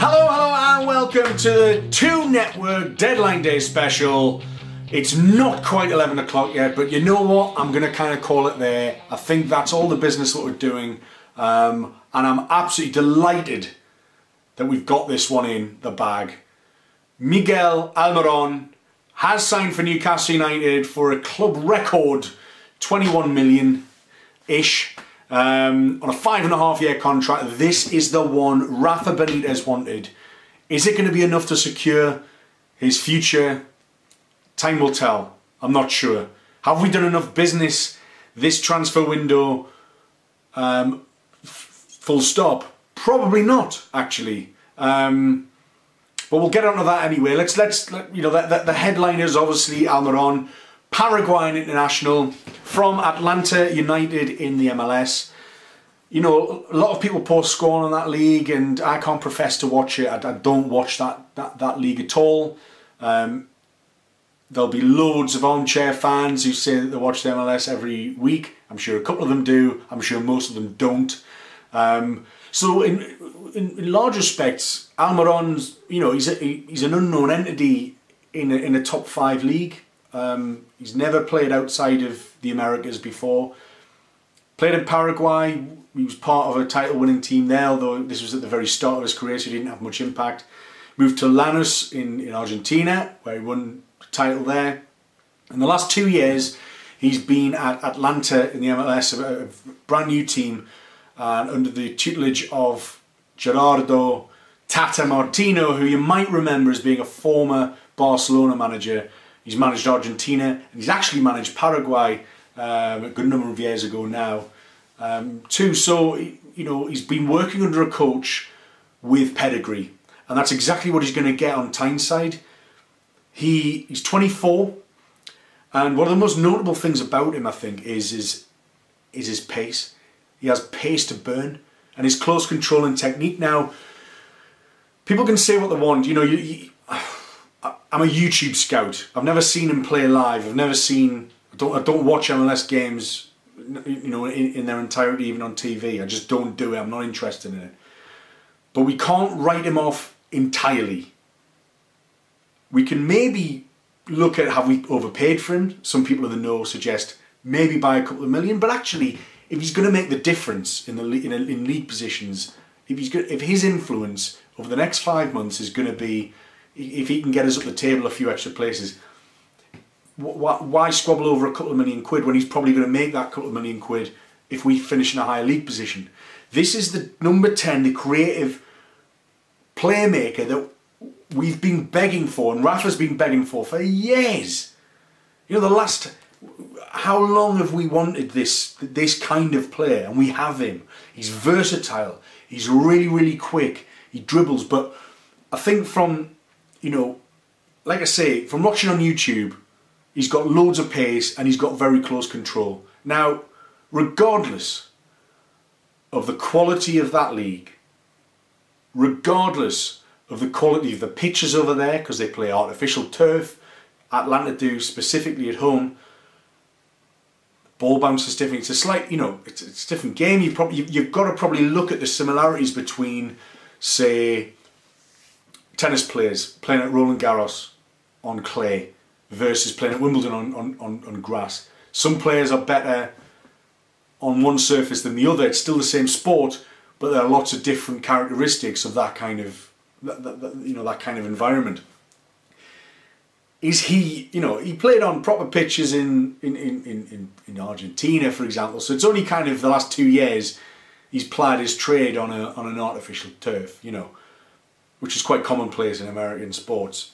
Hello and welcome to the 2 Network Deadline Day special. It's not quite 11 o'clock yet, but you know what? I'm going to kind of call it there. I think that's all the business that we're doing. And I'm absolutely delighted that we've got this one in the bag. Miguel Almirón has signed for Newcastle United for a club record 21 million-ish. On a 5.5-year contract. This is the one Rafa Benitez wanted. Is it going to be enough to secure his future? Time will tell. I'm not sure. Have we done enough business this transfer window? Full stop. Probably not, actually. But we'll get onto that anyway. Let's you know, the headline is obviously Almirón, Paraguayan international from Atlanta United in the MLS. You know, a lot of people pour scorn on that league, and I can't profess to watch it. I don't watch that league at all. There'll be loads of armchair fans who say that they watch the MLS every week. I'm sure a couple of them do. I'm sure most of them don't. So in large respects, Almirón's, you know, he's an unknown entity in a top 5 league. He's never played outside of the Americas before. Played in Paraguay. He was part of a title-winning team there, although this was at the very start of his career, so he didn't have much impact. Moved to Lanús in Argentina, where he won the title there. In the last 2 years, he's been at Atlanta in the MLS, a brand new team, under the tutelage of Gerardo Tata Martino, who you might remember as being a former Barcelona manager. He's managed Argentina, and he's actually managed Paraguay a good number of years ago now, too. So, you know, he's been working under a coach with pedigree, and that's exactly what he's going to get on Tyneside. He's 24, and one of the most notable things about him, I think, is his pace. He has pace to burn, and his close control and technique. Now, people can say what they want. You know, I'm a YouTube scout. I've never seen him play live. I've never seen. I don't watch MLS games, you know, in their entirety, even on TV. I just don't do it. I'm not interested in it. But we can't write him off entirely. We can maybe look at, have we overpaid for him? Some people in the know suggest maybe by a couple of million. But actually, if he's going to make the difference in league positions, if his influence over the next 5 months is going to be, if he can get us up the table a few extra places, why squabble over a couple of million quid when he's probably going to make that couple of million quid if we finish in a higher league position? This is the number 10, the creative playmaker that we've been begging for, and Rafa's been begging for years. You know, how long have we wanted this kind of player? And we have him. He's versatile. He's really, really quick. He dribbles. But I think from, you know, like I say, from watching on YouTube, he's got loads of pace and he's got very close control. Now, regardless of the quality of that league, regardless of the quality of the pitches over there, because they play artificial turf, Atlanta do specifically at home, ball bounce is different. It's a slight, you know, it's a different game. You've got to probably look at the similarities between, say, tennis players playing at Roland Garros on clay versus playing at Wimbledon on grass. Some players are better on one surface than the other. It's still the same sport, but there are lots of different characteristics of that kind of that kind of environment. Is he, you know, he played on proper pitches in Argentina, for example. So it's only kind of the last 2 years he's plied his trade on an artificial turf, you know, which is quite commonplace in American sports.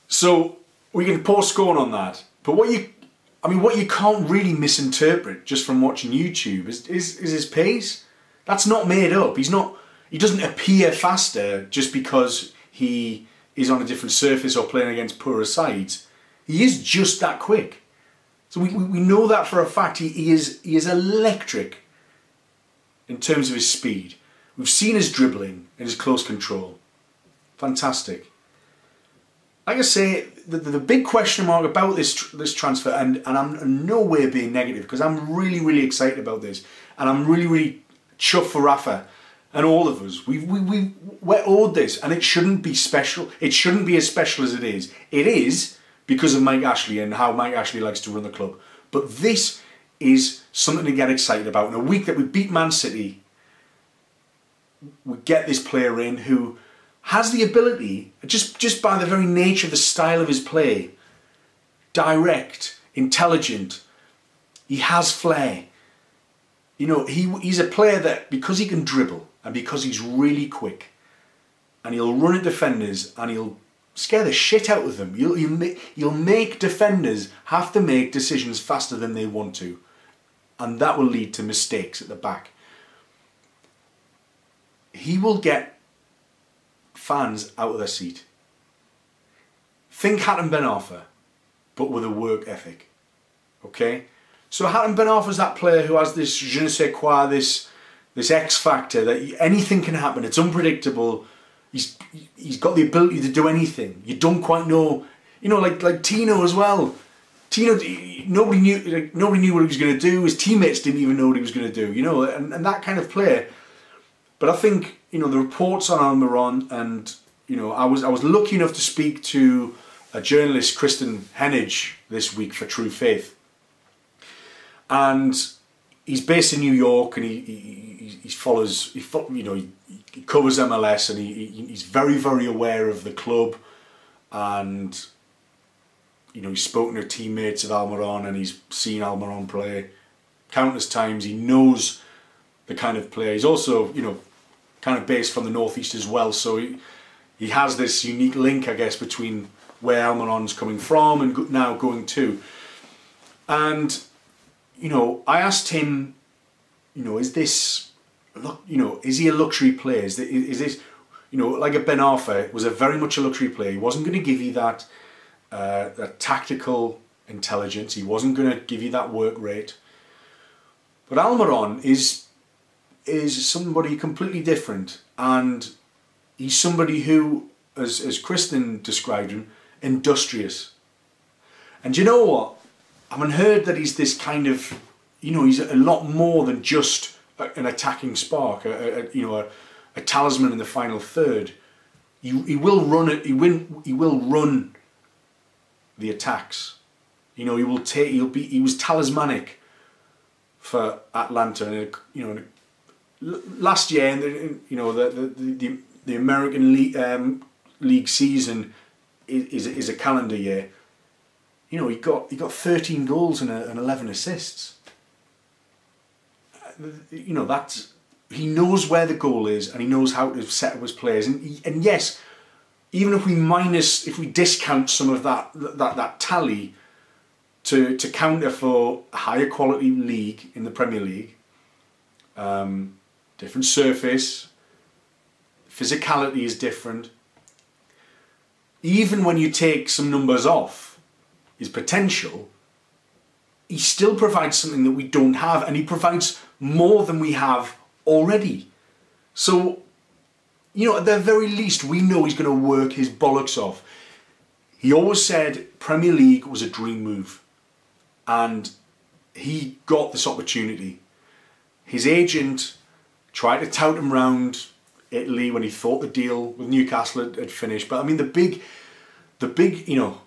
So we can pour scorn on that, but what you can't really misinterpret just from watching YouTube is his pace. That's not made up. He doesn't appear faster just because he is on a different surface or playing against poorer sides. He is just that quick. So we know that for a fact. He is electric in terms of his speed. We've seen his dribbling and his close control. Fantastic. Like I say, the big question mark about this transfer, and I'm in no way being negative, because I'm really, really excited about this, and I'm really, really chuffed for Rafa. and all of us, we're owed this, and it shouldn't be special. It shouldn't be as special as it is. It is because of Mike Ashley and how Mike Ashley likes to run the club. But this is something to get excited about. In a week that we beat Man City, we get this player in who has the ability, just by the very nature of the style of his play, direct, intelligent, he has flair. You know, he's a player that, because he can dribble and because he's really quick, and he'll run at defenders and he'll scare the shit out of them. He'll make defenders have to make decisions faster than they want to, and that will lead to mistakes at the back. He will get fans out of their seat. Think Hatem Ben Arfa, but with a work ethic. Okay? So Hatem Ben Arfa's that player who has this je ne sais quoi, this X factor that anything can happen. It's unpredictable. He's got the ability to do anything. You don't quite know, you know, like Tino as well. Tino, nobody knew what he was going to do. His teammates didn't even know what he was going to do. You know, and that kind of player. But I think, you know, the reports on Almirón, and you know, I was lucky enough to speak to a journalist, Kristen Hennig, this week for True Faith. And he's based in New York, and he covers MLS, and he's very, very aware of the club, and you know, he's spoken to teammates of Almirón, and he's seen Almirón play countless times. He knows the kind of player. He's also, you know, kind of based from the northeast as well, so he has this unique link, I guess, between where Almirón's coming from and now going to. And you know, I asked him, you know, is he a luxury player? Is this, you know, like a Ben Arfa was very much a luxury player. He wasn't going to give you that tactical intelligence. He wasn't going to give you that work rate. But Almirón is somebody completely different, and he's somebody who, as Kristen described him, industrious. And you know what? I haven't heard that he's this kind of, you know, he's a lot more than just an attacking spark, a talisman in the final third. He will run it. He will run the attacks. You know, he was talismanic for Atlanta. And, you know, last year, you know, the American League season is a calendar year. You know, he got 13 goals and 11 assists. You know, he knows where the goal is, and he knows how to set up his players. And yes, even if we discount some of that tally to counter for a higher quality league in the Premier League, different surface, physicality is different. Even when you take some numbers off his potential, he still provides something that we don't have, and he provides more than we have already. So, you know, at the very least, we know he's going to work his bollocks off. He always said Premier League was a dream move, and he got this opportunity. His agent tried to tout him round Italy when he thought the deal with Newcastle had finished. But I mean, the big, you know,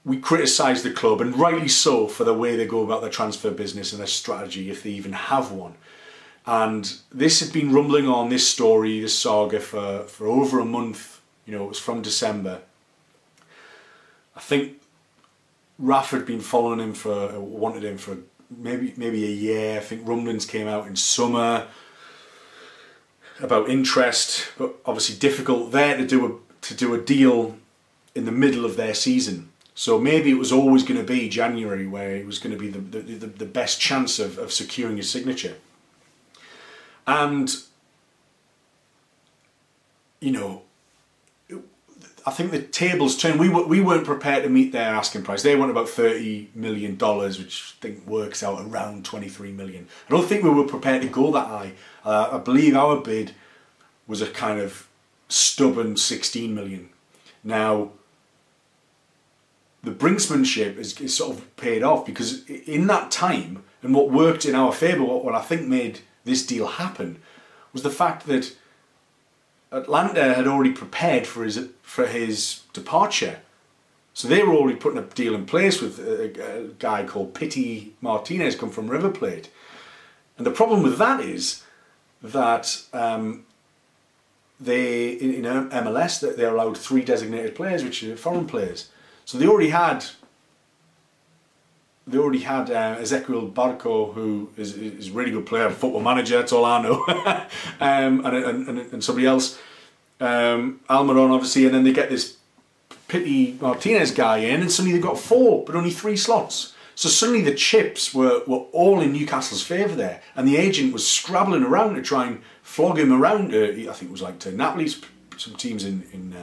we criticise the club, and rightly so, for the way they go about their transfer business and their strategy, if they even have one. And this had been rumbling on, this story, this saga, for over a month. You know, it was from December. I think Raf had been following him wanted him for maybe a year. I think rumblings came out in summer about interest, but obviously difficult there to do a deal in the middle of their season. So maybe it was always going to be January where it was going to be the best chance of securing his signature. And, you know, I think the tables turned. We weren't prepared to meet their asking price. They want about $30 million, which I think works out around 23 million. I don't think we were prepared to go that high. I believe our bid was a kind of stubborn 16 million. Now, the brinksmanship is sort of paid off, because in that time, and what worked in our favour, what I think made this deal happen, was the fact that Atlanta had already prepared for his departure. So they were already putting a deal in place with a guy called Pity Martinez, come from River Plate. And the problem with that is that they, in MLS, that they're allowed 3 designated players, which are foreign players. So they already had Ezequiel Barco, who is a really good player, football manager, that's all I know, and somebody else, Almirón obviously, and then they get this Pity Martinez guy in, and suddenly they've got 4, but only 3 slots. So suddenly the chips were all in Newcastle's favour there, and the agent was scrabbling around to try and flog him around. I think it was like to Napoli, some teams in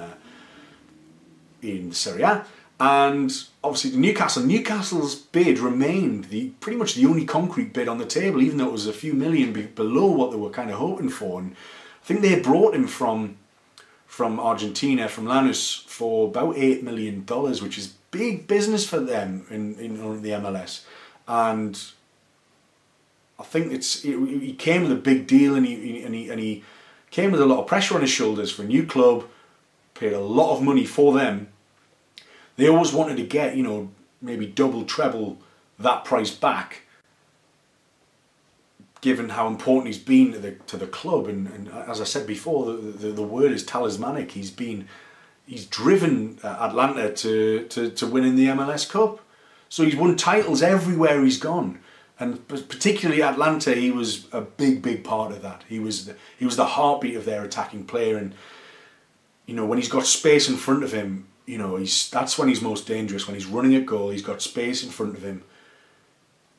Serie A. And obviously to Newcastle's bid remained pretty much the only concrete bid on the table, even though it was a few million below what they were kind of hoping for. And I think they brought him from Argentina, from Lanús, for about $8 million, which is big business for them in the MLS. And I think he came with a big deal, and he came with a lot of pressure on his shoulders for a new club, paid a lot of money for them. They always wanted to get, maybe double, treble that price back, given how important he's been to the club. And as I said before, the word is talismanic. He's driven Atlanta to win in the MLS Cup. So he's won titles everywhere he's gone. And particularly Atlanta, he was a big part of that. He was the heartbeat of their attacking player. And, when he's got space in front of him, that's when he's most dangerous. When he's running at goal, he's got space in front of him.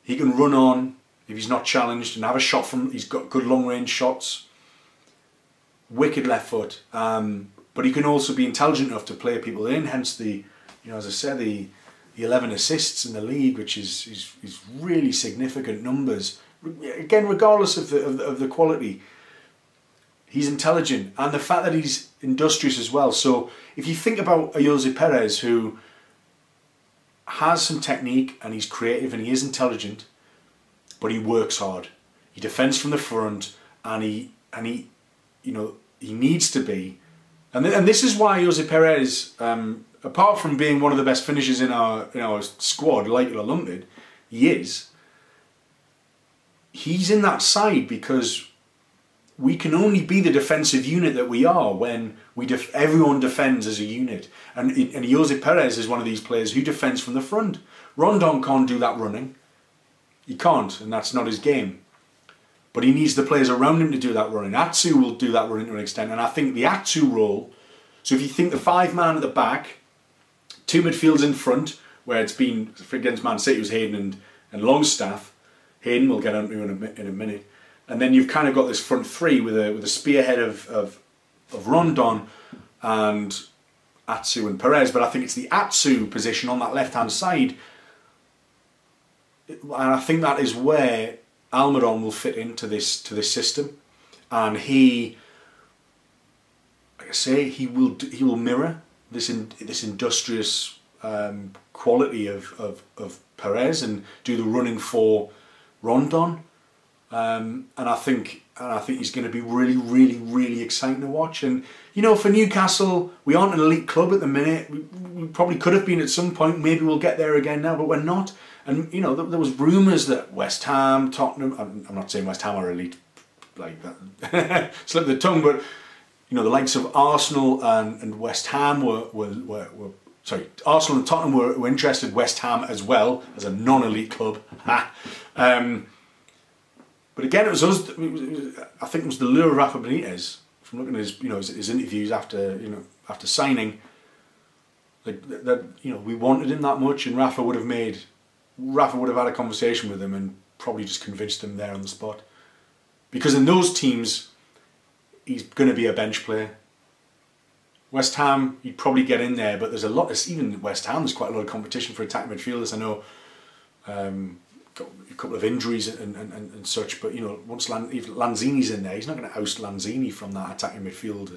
He can run on if he's not challenged and have a shot from. He's got good long range shots. Wicked left foot, but he can also be intelligent enough to play people in. Hence the, as I said, the 11 assists in the league, which is really significant numbers. Again, regardless of the quality. He's intelligent, and the fact that he's industrious as well. So if you think about a Jose Perez who has some technique and he's creative and he is intelligent, but he works hard. He defends from the front, and he needs to be. And this is why Jose Perez, apart from being one of the best finishers in our squad, like it or lump it, he's in that side because we can only be the defensive unit that we are when everyone defends as a unit. And Jose Perez is one of these players who defends from the front. Rondon can't do that running. He can't, and that's not his game. But he needs the players around him to do that running. Atsu will do that running to an extent, and I think the Atsu role, so if you think the 5-man at the back, 2 midfields in front, where it's been, against Man City, it was Hayden and Longstaff. Hayden we'll get onto in a minute. And then you've kind of got this front 3 with a spearhead of Rondon and Atsu and Perez. But I think it's the Atsu position on that left-hand side. And I think that is where Almirón will fit into this system. And he, like I say, he will mirror this industrious quality of Perez and do the running for Rondon. And I think he's going to be really exciting to watch. And for Newcastle, we aren't an elite club at the minute. We probably could have been at some point. Maybe we'll get there again now, but we're not. And there was rumours that West Ham, Tottenham. I'm not saying West Ham are elite, like that. Slip of the tongue, but the likes of Arsenal and West Ham were Arsenal and Tottenham were interested. West Ham as well as a non-elite club. But again, it was us. I think it was the lure of Rafa Benitez from looking at his interviews after signing. That we wanted him that much, and Rafa would have had a conversation with him and probably just convinced him there on the spot. Because in those teams, he's going to be a bench player. West Ham, he'd probably get in there, but there's a lot. Even at West Ham, there's quite a lot of competition for attacking midfielders. I know. Got a couple of injuries and such, but once if Lanzini's in there, he's not going to oust Lanzini from that attacking midfield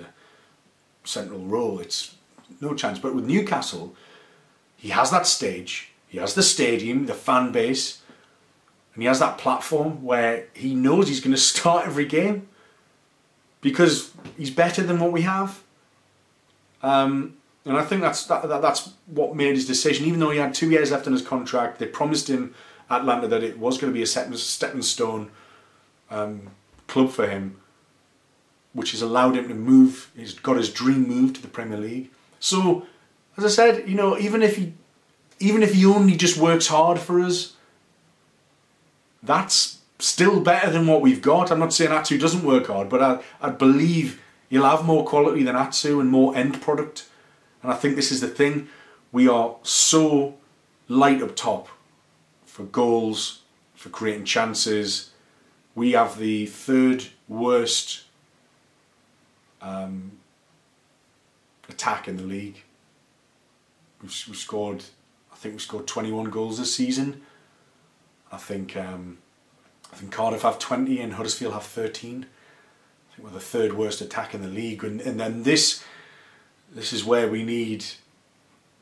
central role. It's no chance. But with Newcastle, he has that stage, he has the stadium, the fan base, and he has that platform where he knows he's going to start every game. because he's better than what we have. And I think that's what made his decision. Even though he had 2 years left on his contract, they promised him Atlanta that it was going to be a stepping stone club for him, which has allowed him to move. He's got his dream move to the Premier League. So, as I said, you know, even if he only just works hard for us, that's still better than what we've got. I'm not saying Atsu doesn't work hard, but I believe he'll have more quality than Atsu and more end product. And I think this is the thing. We are so light up top for goals, for creating chances. We have the third worst attack in the league. We've scored, I think we scored 21 goals this season. I think Cardiff have 20 and Huddersfield have 13. I think we're the third worst attack in the league, and then this is where we need,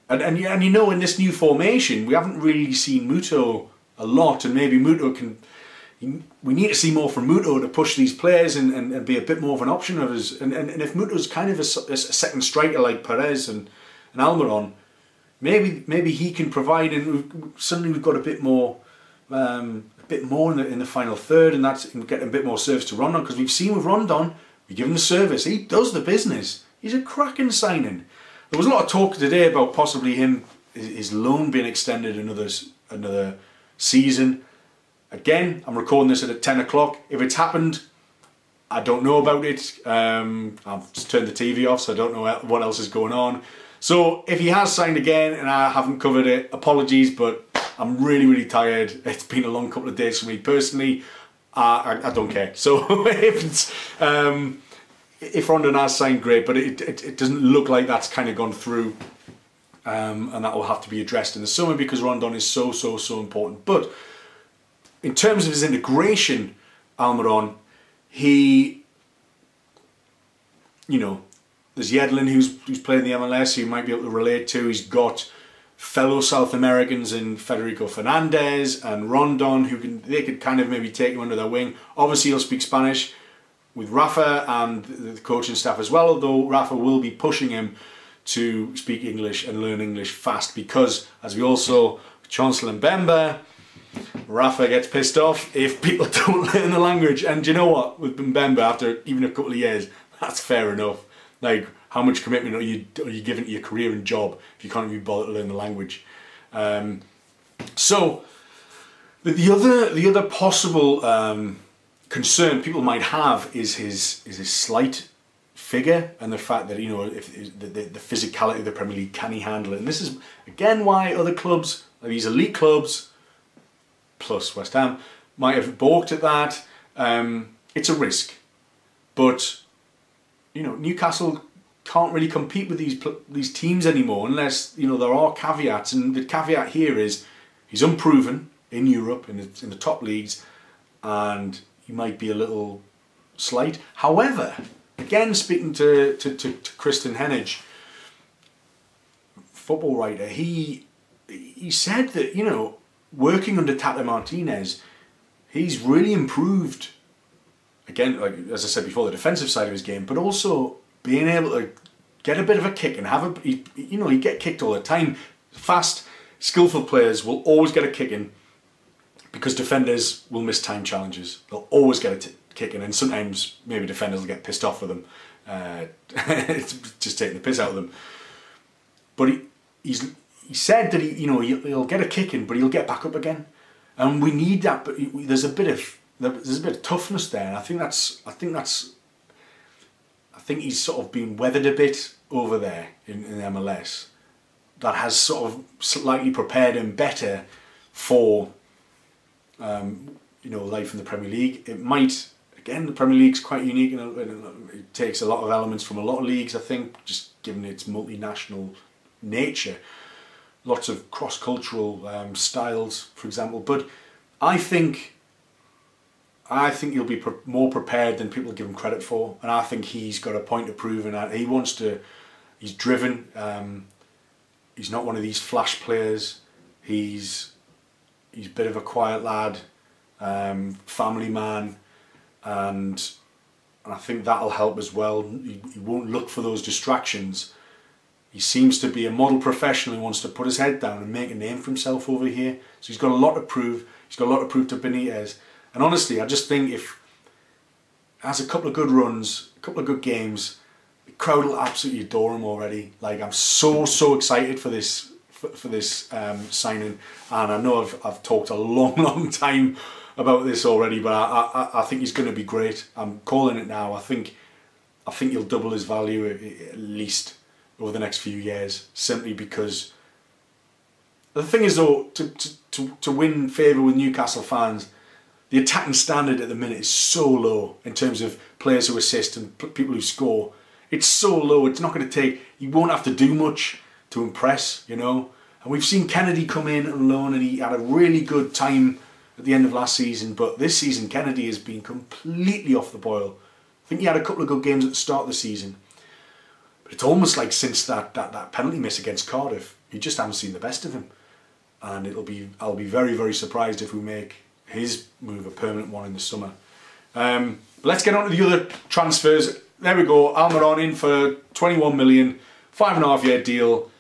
and you know, in this new formation we haven't really seen Muto a lot, and maybe Muto can. We need to see more from Muto to push these players and be a bit more of an option of us. And if Muto's kind of a second striker like Perez and Almirón, maybe he can provide. And suddenly we've got a bit more in the final third, and that's getting a bit more service to Rondon, because we've seen with Rondon, we give him the service, he does the business. He's a cracking signing. There was a lot of talk today about possibly his loan being extended another season. Again, I'm recording this at 10 o'clock. If it's happened, I don't know about it. I've just turned the TV off, so I don't know what else is going on. So if he has signed again and I haven't covered it, apologies, but I'm really, really tired. It's been a long couple of days for me personally. I don't care. So if Rondon has signed, great, but it doesn't look like that's kind of gone through. And that will have to be addressed in the summer, because Rondon is so important. But in terms of his integration, Almirón, he, you know, there's Yedlin who's playing the MLS, who you might be able to relate to. He's got fellow South Americans in Federico Fernandez and Rondon, they could kind of maybe take him under their wing. Obviously he'll speak Spanish with Rafa and the coaching staff as well, although Rafa will be pushing him to speak English and learn English fast, because as we all saw with Chancellor Mbemba, Rafa gets pissed off if people don't learn the language. And do you know what, with Mbemba, after even a couple of years, that's fair enough. Like, how much commitment are you giving to your career and job if you can't even bother to learn the language? So the other possible concern people might have is his slight figure, and the fact that, you know, if the physicality of the Premier League, can he handle it? And this is again why other clubs, like these elite clubs plus West Ham, might have balked at that. It's a risk, but you know, Newcastle can't really compete with these teams anymore unless, you know, there are caveats, and the caveat here is he's unproven in Europe, in the top leagues, and he might be a little slight. However, again, speaking to Kristen Hennig, football writer, he said that, you know, working under Tata Martinez, he's really improved. Again, like as I said before, the defensive side of his game, but also being able to get a bit of a kick and have you get kicked all the time. Fast, skillful players will always get a kick in, because defenders will miss time challenges. They'll always get a kick in, and sometimes maybe defenders will get pissed off with them. It's just taking the piss out of them. But he said that he'll get a kick in, but he'll get back up again, and we need that. But there's a bit of toughness there, and I think he's sort of been weathered a bit over there in MLS. That has sort of slightly prepared him better for life in the Premier League. It might, again, the Premier League's quite unique, and it takes a lot of elements from a lot of leagues, I think, just given its multinational nature. Lots of cross-cultural styles, for example. But I think he'll be more prepared than people give him credit for, and I think he's got a point to prove, and he's driven. He's not one of these flash players. He's a bit of a quiet lad, family man, and and I think that'll help as well. He won't look for those distractions. He seems to be a model professional who wants to put his head down and make a name for himself over here. So he's got a lot to prove. He's got a lot to prove to Benitez. And honestly, I just think if has a couple of good runs, a couple of good games, the crowd will absolutely adore him already. Like, I'm so excited for this signing, and I know I've talked a long time about this already, but I think he's going to be great. I'm calling it now. I think he'll double his value at least over the next few years, simply because the thing is, though, to win favour with Newcastle fans, the attacking standard at the minute is so low in terms of players who assist and people who score. It's so low. It's not going to take. You won't have to do much to impress, you know. And we've seen Kennedy come in on loan, and he had a really good time at the end of last season. But this season, Kennedy has been completely off the boil. I think he had a couple of good games at the start of the season. But it's almost like since that penalty miss against Cardiff, you just haven't seen the best of him. And I'll be very surprised if we make his move a permanent one in the summer. But let's get on to the other transfers. There we go. Almirón in for 21 million, 5.5-year deal.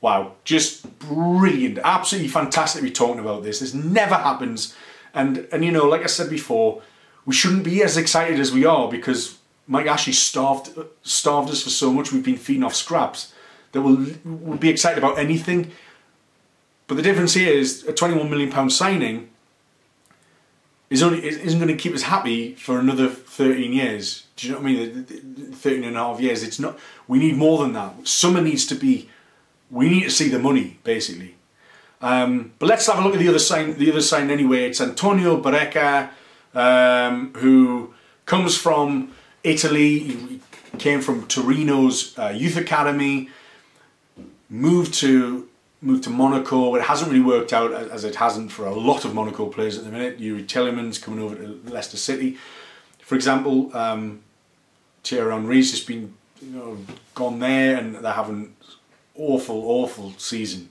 Wow, just brilliant, absolutely fantastic to be talking about this. This never happens, and you know, like I said before, we shouldn't be as excited as we are because Mike Ashley starved us for so much. We've been feeding off scraps that we'll be excited about anything. But the difference here is a £21 million signing isn't going to keep us happy for another 13 years. Do you know what I mean? 13 and a half years. It's not. We need more than that. Summer needs to be. We need to see the money, basically. But let's have a look at the other sign anyway. It's Antonio Barreca, who comes from Italy. He came from Torino's youth academy. Moved to Monaco. It hasn't really worked out, as it hasn't for a lot of Monaco players at the minute. Yuri Tillemans coming over to Leicester City, for example. Thierry Henry's just been, you know, gone there, and they're having awful season.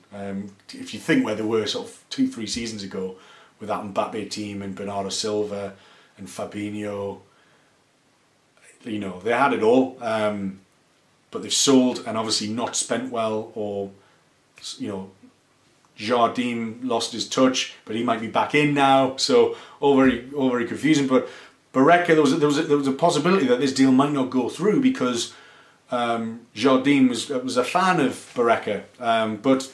If you think where they were sort of 2-3 seasons ago with that Mbappe team and Bernardo Silva and Fabinho, you know, they had it all, but they've sold and obviously not spent well, or, you know, Jardim lost his touch, but he might be back in now, so all very confusing. But Barreca, there was a possibility that this deal might not go through because Jardim was a fan of Barreca, but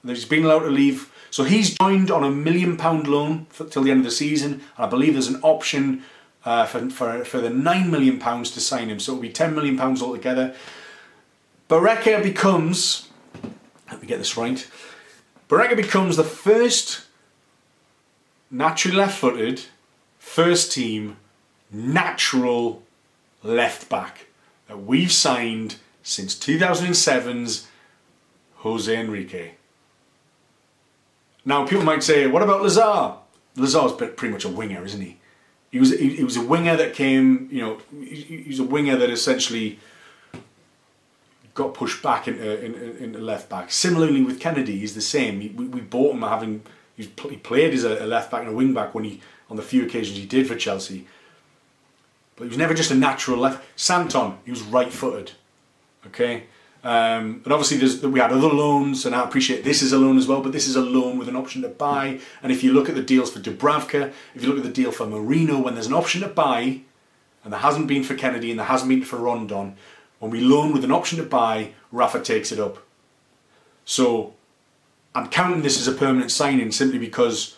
he's been allowed to leave. So he's joined on £1 million loan till the end of the season, and I believe there's an option for the £9 million to sign him. So it'll be £10 million altogether. Barreca becomes, let me get this right, Barreca becomes the first naturally left-footed, first team, natural left back that we've signed since 2007's Jose Enrique. Now people might say, what about Lazar? Lazar's pretty much a winger, isn't he? He was a winger that came, you know, he's a winger that essentially got pushed back into left back. Similarly with Kennedy, he's the same. We bought him he played as a left back and a wing back on the few occasions he did for Chelsea. But he was never just a natural left. Santon, he was right-footed, okay? And obviously we had other loans, and I appreciate this is a loan as well, but this is a loan with an option to buy. And if you look at the deals for Dubravka, if you look at the deal for Marino, when there's an option to buy, and there hasn't been for Kennedy and there hasn't been for Rondon, when we loan with an option to buy, Rafa takes it up. So I'm counting this as a permanent signing simply because,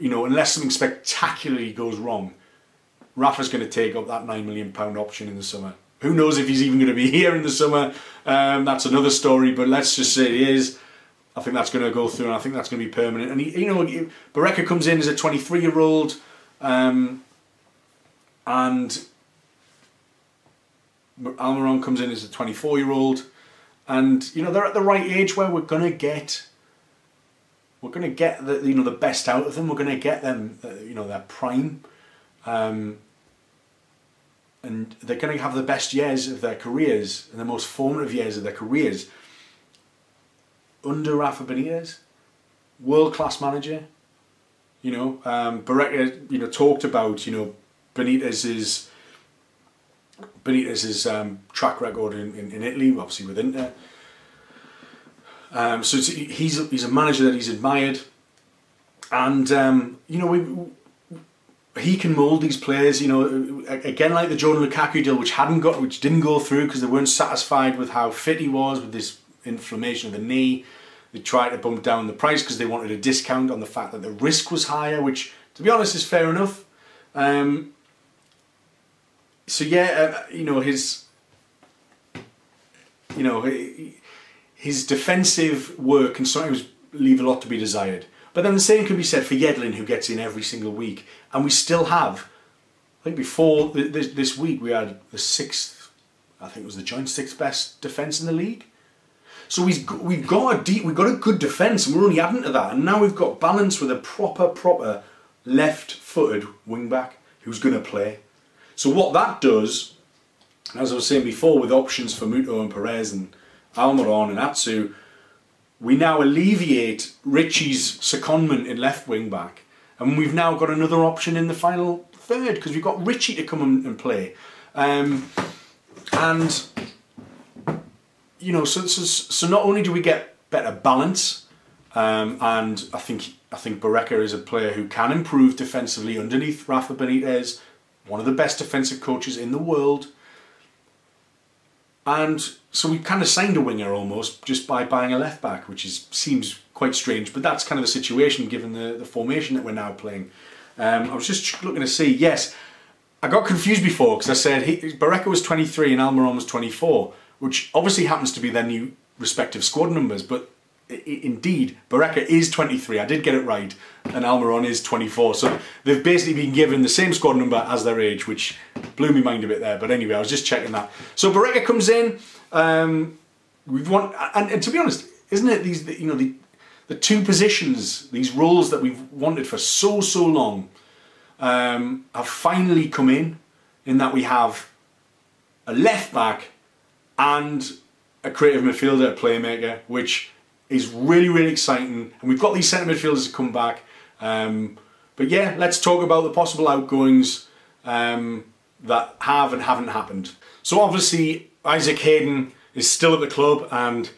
you know, unless something spectacularly goes wrong, Rafa's going to take up that £9 million option in the summer. Who knows if he's even going to be here in the summer? That's another story, but let's just say it is. I think that's going to go through, and I think that's going to be permanent. And you know, Barreca comes in as a 23-year-old, and Almirón comes in as a 24-year-old, and you know, they're at the right age where we're going to get the, you know, the best out of them. We're going to get them, you know, their prime, and they're going to have the best years of their careers and the most formative years of their careers under Rafa Benitez, world-class manager, You know, Barreca, you know, talked about, you know, Benitez's track record in Italy, obviously with Inter. So he's a manager that he's admired, and you know, he can mould these players. You know, again, like the Jordan Lukaku deal, which didn't go through because they weren't satisfied with how fit he was with this inflammation of the knee. They tried to bump down the price because they wanted a discount on the fact that the risk was higher, which, to be honest, is fair enough. So yeah, you know, his defensive work can sometimes leave a lot to be desired. But then the same can be said for Yedlin, who gets in every single week. And we still have, I think before this week, we had the sixth, I think it was the joint sixth best defence in the league. So we've got a good defence, and we're only adding to that. And now we've got balance with a proper left-footed wing-back who's going to play. So what that does, as I was saying before, with options for Muto and Perez and Almirón and Atsu, we now alleviate Richie's secondment in left wing back, and we've now got another option in the final third because we've got Richie to come and play, and you know, so not only do we get better balance, and I think Barreca is a player who can improve defensively underneath Rafa Benitez, one of the best defensive coaches in the world. And so we kind of signed a winger almost just by buying a left back, which seems quite strange, but that's kind of the situation given the formation that we're now playing. I was just looking to see, yes, I got confused before because I said Barreca was 23 and Almirón was 24, which obviously happens to be their new respective squad numbers, but indeed, Barreca is 23, I did get it right, and Almirón is 24. So they've basically been given the same squad number as their age, which blew my mind a bit there. But anyway, I was just checking that. So Barreca comes in. We've won, and to be honest, isn't it these, you know, the two positions, these roles that we've wanted for so long, have finally come in that we have a left back and a creative midfielder, a playmaker, which is really exciting, and we've got these centre midfielders to come back. But yeah, let's talk about the possible outgoings that have and haven't happened. So obviously Isaac Hayden is still at the club, and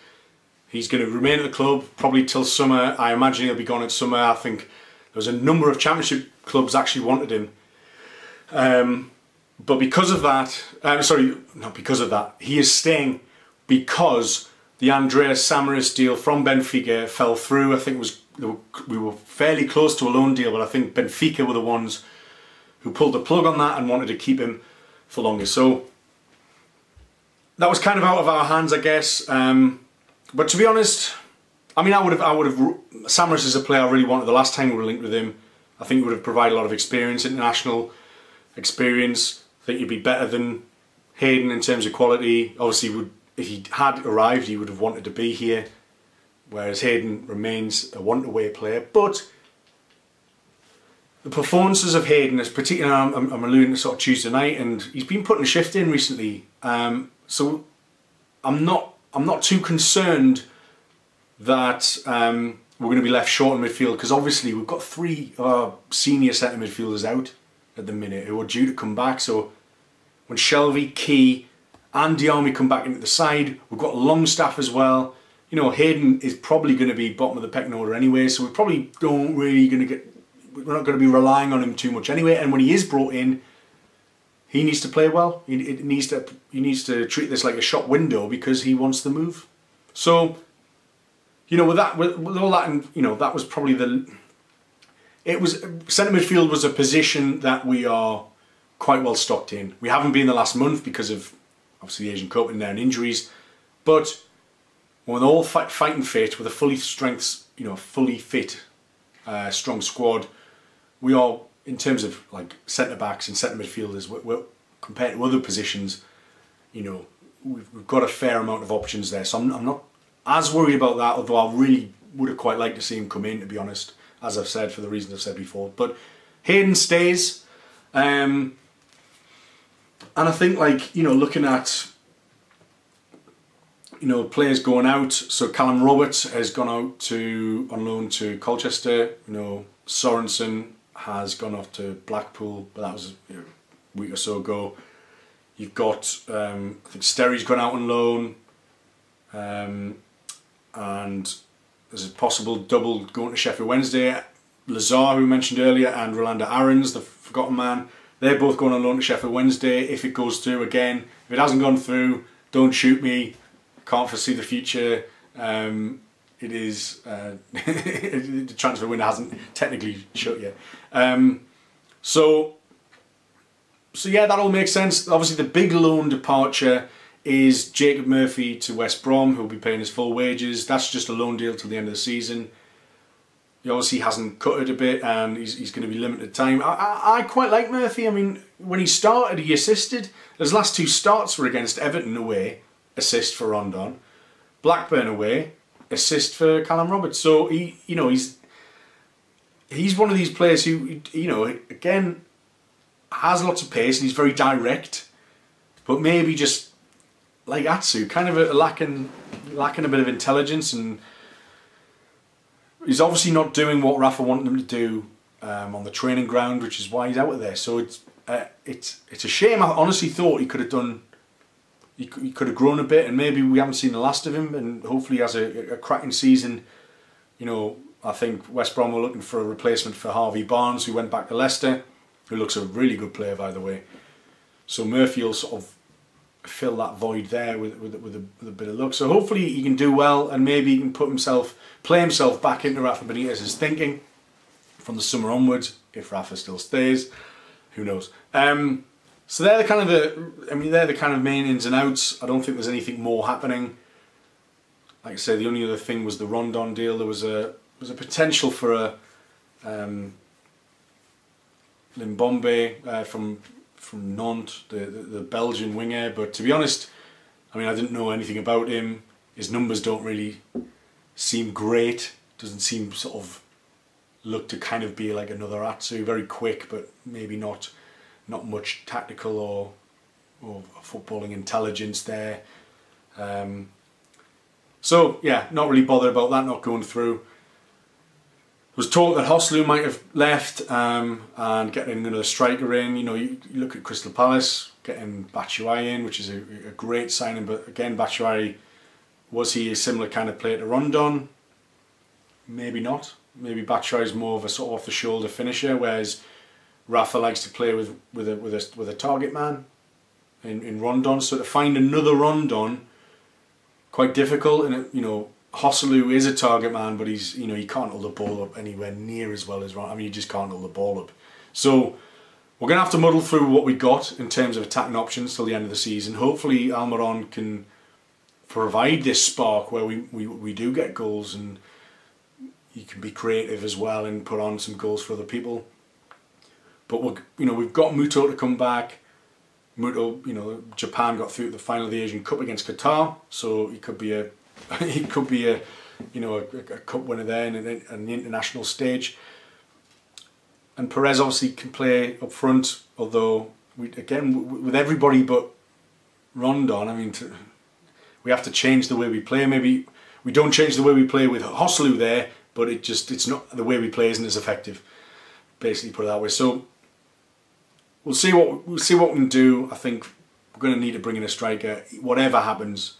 he's going to remain at the club probably till summer. I imagine he'll be gone at summer. I think there's a number of championship clubs actually wanted him, but because of that, not because of that, he is staying because the Andreas Samaras deal from Benfica fell through. I think we were fairly close to a loan deal, but I think Benfica were the ones who pulled the plug on that and wanted to keep him for longer. So that was kind of out of our hands, I guess. But to be honest, I mean, I would have. Samaras is a player I really wanted the last time we were linked with him. I think he would have provided a lot of experience, international experience. I think he'd be better than Hayden in terms of quality. Obviously, if he had arrived, he would have wanted to be here, whereas Hayden remains a want-away player. But the performances of Hayden, is particularly, I'm alluding to sort of Tuesday night, and he's been putting a shift in recently. So I'm not too concerned that we're going to be left short in midfield, because obviously we've got three of our senior centre midfielders out at the minute who are due to come back. So when Shelvey, Key and Diarmi come back into the side, we've got Longstaff as well. You know, Hayden is probably going to be bottom of the pecking order anyway, so we probably we're not going to be relying on him too much anyway. And when he is brought in, he needs to play well. He needs to treat this like a shop window because he wants the move. So, you know, with all that, and you know, that was probably centre midfield was a position that we are quite well stocked in. We haven't been the last month because of obviously the Asian Cup and their injuries, but when they're all fighting fit with a fully fit, strong squad, we are, in terms of like centre backs and centre midfielders, we're compared to other positions, you know, we've got a fair amount of options there. So I'm not as worried about that, although I really would have quite liked to see him come in, to be honest, as I've said, for the reasons I've said before. But Hayden stays, and I think, like, you know, looking at, you know, players going out, so Callum Roberts has gone out on loan to Colchester, you know, Sorensen has gone off to Blackpool, but that was a week or so ago. You've got, I think Sterry's gone out on loan, and there's a possible double going to Sheffield Wednesday. Lazar, who we mentioned earlier, and Rolando Aarons, the forgotten man, they're both going on loan to Sheffield Wednesday. If it goes through, again, if it hasn't gone through, don't shoot me. Can't foresee the future. It is the transfer window hasn't technically shut yet. So yeah, that all makes sense. Obviously, the big loan departure is Jacob Murphy to West Brom, who'll be paying his full wages. That's just a loan deal till the end of the season. He obviously hasn't cut it a bit, and he's going to be limited time. I quite like Murphy. I mean, when he started, he assisted. His last 2 starts were against Everton away, assist for Rondon. Blackburn away, assist for Callum Roberts. So he's one of these players who, again, has lots of pace and he's very direct, but maybe just like Atsu, kind of lacking a bit of intelligence, and he's obviously not doing what Rafa wanted him to do on the training ground, which is why he's out of there. So it's a shame. I honestly thought he could have done. He could have grown a bit, and maybe we haven't seen the last of him, and hopefully he has a cracking season. I think West Brom were looking for a replacement for Harvey Barnes, who went back to Leicester, who looks a really good player, by the way. So Murphy will sort of fill that void there with a bit of luck. So hopefully he can do well, and maybe he can play himself back into Rafa Benitez's thinking from the summer onwards, if Rafa still stays. Who knows? So they're the kind of main ins and outs. I don't think there's anything more happening. Like I say, the only other thing was the Rondon deal. There was a potential for a Limbombe from Nantes, the Belgian winger. But to be honest, I mean, I didn't know anything about him. His numbers don't really seem great. Doesn't seem sort of look to kind of be like another Atsu. Very quick, but maybe not much tactical or footballing intelligence there. So yeah, not really bothered about that not going through. There was talk that Hoslu might have left and getting another striker in. You look at Crystal Palace getting Batshuayi in, which is a great signing. But again, Batshuayi, was he a similar kind of player to Rondon? Maybe not. Maybe Batshuayi is more of a sort of off the shoulder finisher, whereas Rafa likes to play with a target man in Rondon. So to find another Rondon, quite difficult. And Hoslu is a target man, but he's he can't hold the ball up anywhere near as well as Rondon. I mean, he just can't hold the ball up. So we're gonna have to muddle through what we got in terms of attacking options till the end of the season. Hopefully, Almirón can provide this spark where we do get goals, and he can be creative as well and put on some goals for other people. But we've got Muto to come back. Muto, Japan got through to the final of the Asian Cup against Qatar, so he could be a cup winner there in the international stage. And Perez obviously can play up front, although with everybody but Rondon, I mean, we have to change the way we play. Maybe we don't change the way we play with Hoslu there, but it's not, the way we play isn't as effective. Basically, put it that way. So we'll see what we can do. I think we're going to need to bring in a striker, whatever happens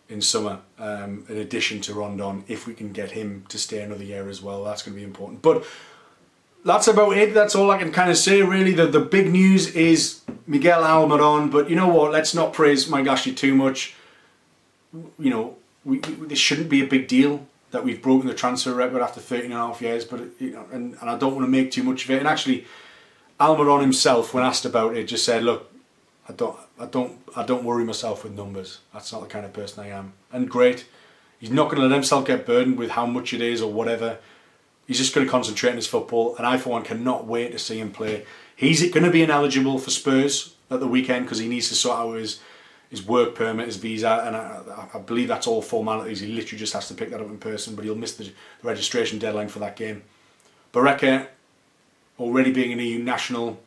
in summer, in addition to Rondon. If we can get him to stay another year as well, that's going to be important. But that's about it. That's all I can kind of say, really. The big news is Miguel Almirón. But you know what? Let's not praise Mike Ashley too much. This shouldn't be a big deal that we've broken the transfer record after 13.5 years. But and I don't want to make too much of it. And actually, Almirón himself, when asked about it, just said, "Look, I don't worry myself with numbers. That's not the kind of person I am." And great, he's not going to let himself get burdened with how much it is or whatever. He's just going to concentrate on his football, and I, for one, cannot wait to see him play. He's going to be ineligible for Spurs at the weekend because he needs to sort out his work permit, his visa, and I believe that's all formalities. He literally just has to pick that up in person, but he'll miss the registration deadline for that game. Barreca, already being an EU national,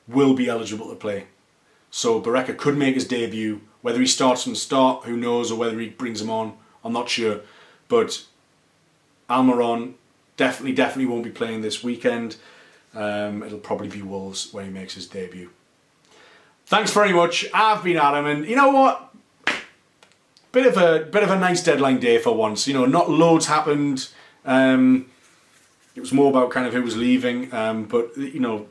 will be eligible to play. So Barreca could make his debut. Whether he starts from the start, who knows, or whether he brings him on, I'm not sure. But Almirón definitely won't be playing this weekend. It'll probably be Wolves where he makes his debut. Thanks very much. I've been Adam, and you know what? Bit of a nice deadline day for once. You know, not loads happened. It was more about kind of who was leaving, but you know,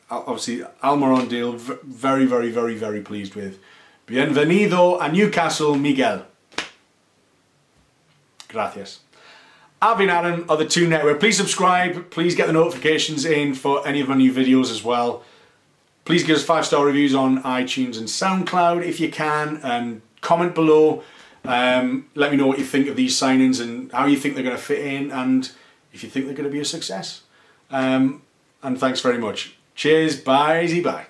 obviously Almirón deal, very pleased with. Bienvenido a Newcastle, Miguel. Gracias. I've been Adam of the Toon Network. Please subscribe. Please get the notifications in for any of my new videos as well. Please give us 5-star reviews on iTunes and SoundCloud if you can, and comment below. Let me know what you think of these signings and how you think they're going to fit in, and if you think they're going to be a success. And thanks very much. Cheers, bye, bye.